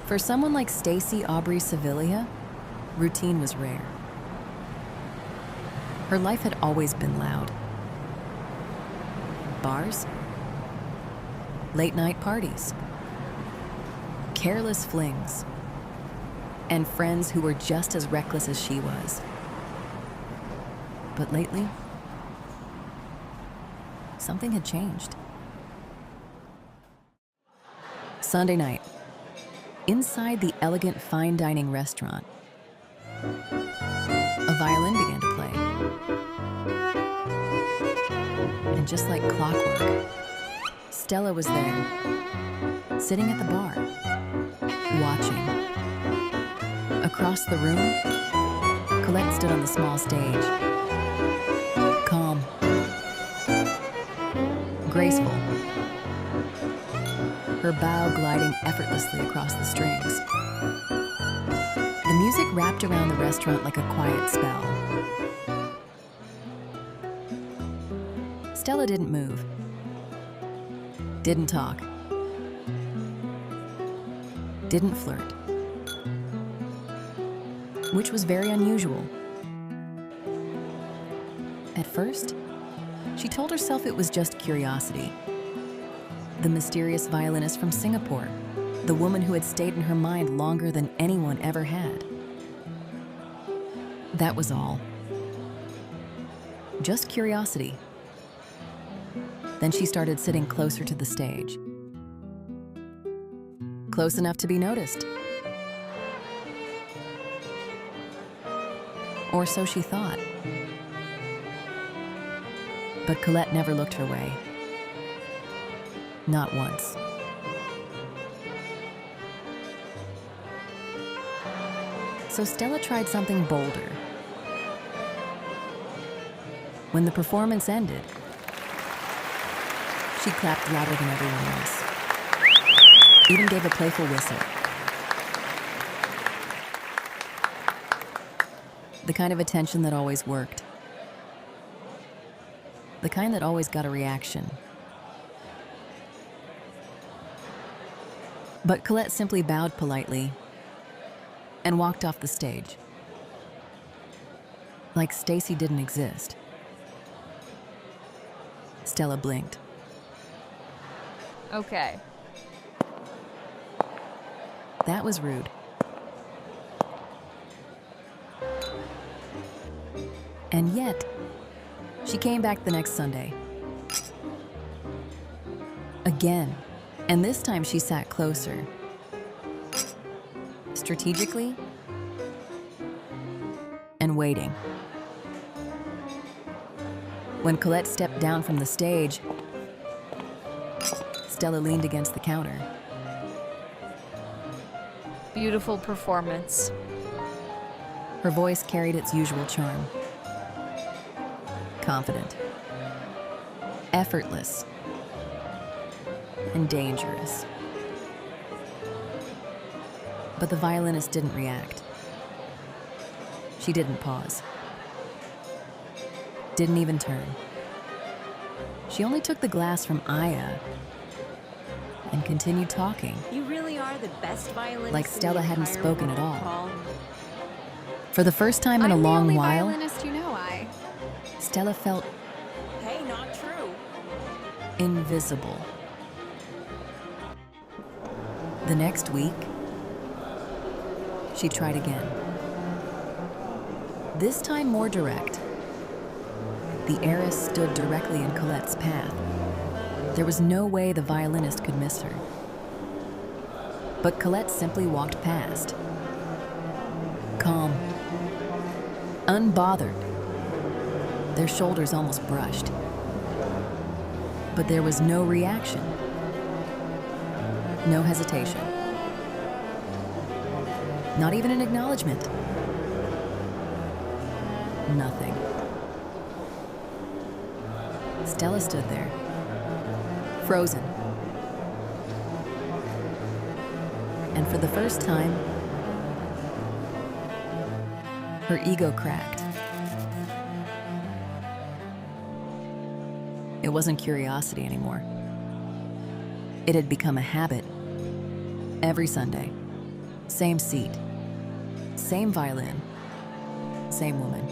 For someone like Stella Aubrey Sevilleja, routine was rare. Her life had always been loud. Bars, late-night parties, careless flings, and friends who were just as reckless as she was. But lately, something had changed. Sunday night, inside the elegant fine dining restaurant, a violin began to play. And just like clockwork, Stella was there, sitting at the bar, watching. Across the room, Colette stood on the small stage, calm, graceful, her bow gliding effortlessly across the strings. The music wrapped around the restaurant like a quiet spell. Stella didn't move, didn't talk, didn't flirt, which was very unusual. At first, she told herself it was just curiosity. The mysterious violinist from Singapore, the woman who had stayed in her mind longer than anyone ever had. That was all. Just curiosity. Then she started sitting closer to the stage. Close enough to be noticed. Or so she thought. But Colette never looked her way. Not once. So Stella tried something bolder. When the performance ended, she clapped louder than everyone else. Even gave a playful whistle. The kind of attention that always worked. The kind that always got a reaction. But Colette simply bowed politely and walked off the stage. Like Stacy didn't exist. Stella blinked. Okay. That was rude. And yet, she came back the next Sunday. Again, and this time she sat closer. Strategically, and waiting. When Colette stepped down from the stage, Stella leaned against the counter. Beautiful performance. Her voice carried its usual charm. Confident, effortless, and dangerous. But the violinist didn't react. She didn't pause. Didn't even turn. She only took the glass from Aya and continued talking. You really are the best violinist. Like Stella hadn't spoken at all. Paul. For the first time in a long while, violinist you know, I. Stella felt Hey, not true. invisible. The next week, she tried again. This time more direct. The heiress stood directly in Colette's path. There was no way the violinist could miss her. But Colette simply walked past. Calm. Unbothered. Their shoulders almost brushed. But there was no reaction. No hesitation. Not even an acknowledgement. Nothing. Stella stood there, frozen. And for the first time, her ego cracked. It wasn't curiosity anymore. It had become a habit. Every Sunday, Same seat, same violin, same woman.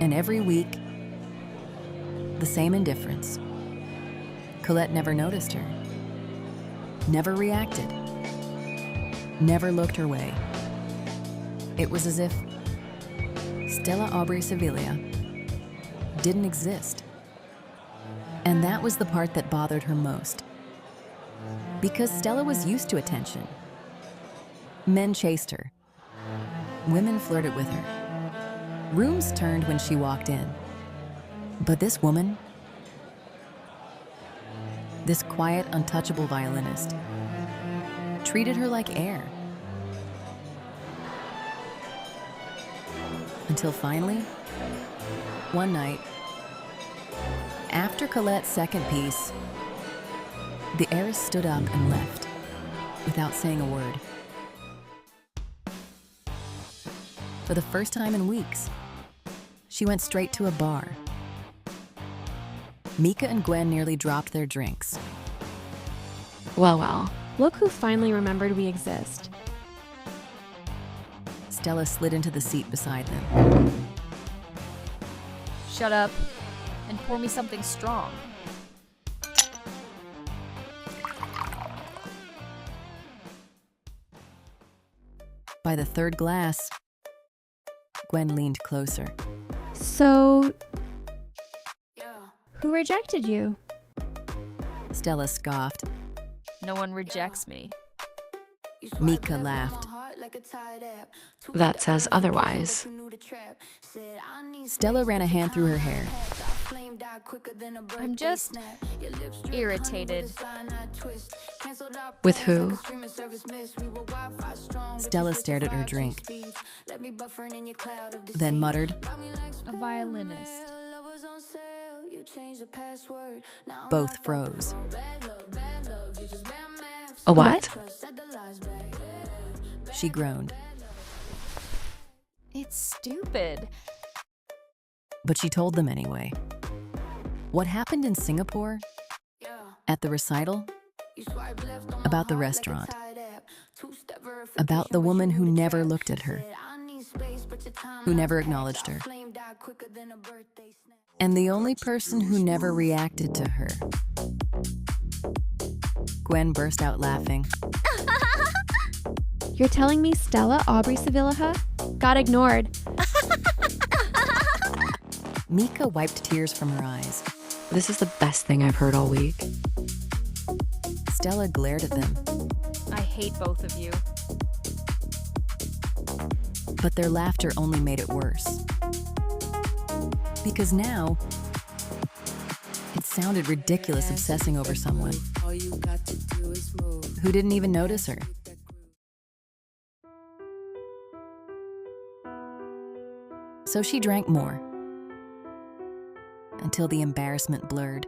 And every week, the same indifference. Colette never noticed her, never reacted, never looked her way. It was as if Stella Aubrey Sevilleja didn't exist. And that was the part that bothered her most. Because Stella was used to attention. Men chased her. Women flirted with her. Rooms turned when she walked in. But this woman, this quiet, untouchable violinist, treated her like air. Until finally, one night, after Colette's second piece, the heiress stood up and left, without saying a word. For the first time in weeks, she went straight to a bar. Mika and Gwen nearly dropped their drinks. Well, look who finally remembered we exist. Stella slid into the seat beside them. Shut up and pour me something strong. By the third glass, Gwen leaned closer. So, who rejected you? Stella scoffed. No one rejects me. Mika laughed. That says otherwise. Stella ran a hand through her hair. I'm just irritated. With who? Stella stared at her drink, then muttered, A violinist. Both froze. A what? She groaned, It's stupid. but she told them anyway. What happened in Singapore, at the recital, about the restaurant, about the woman who never looked at her, who never acknowledged her, and the only person who never reacted to her. Gwen burst out laughing. You're telling me Stella Aubrey Sevilleja got ignored? Mika wiped tears from her eyes. This is the best thing I've heard all week. Stella glared at them, I hate both of you. but their laughter only made it worse. Because now, it sounded ridiculous obsessing over someone who didn't even notice her. So she drank more, until the embarrassment blurred,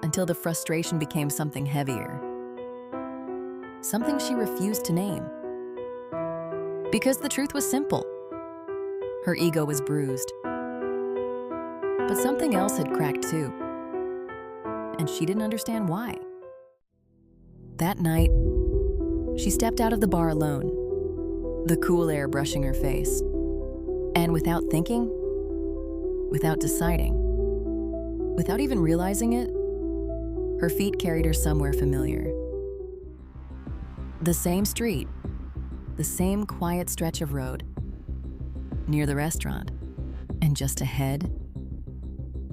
until the frustration became something heavier, something she refused to name. Because the truth was simple. Her ego was bruised, but something else had cracked too, and she didn't understand why. That night, she stepped out of the bar alone, the cool air brushing her face. And without thinking, without deciding, without even realizing it, her feet carried her somewhere familiar. The same street, the same quiet stretch of road, near the restaurant, and just ahead,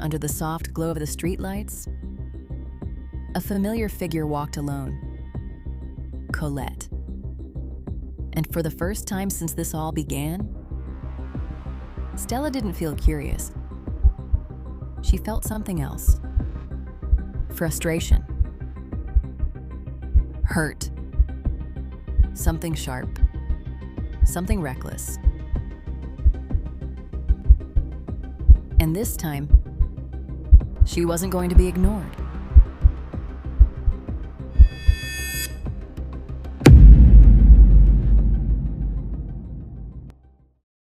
under the soft glow of the streetlights, a familiar figure walked alone. Colette. And for the first time since this all began, Stella didn't feel curious. She felt something else. Frustration. Hurt. Something sharp. Something reckless. And this time, she wasn't going to be ignored.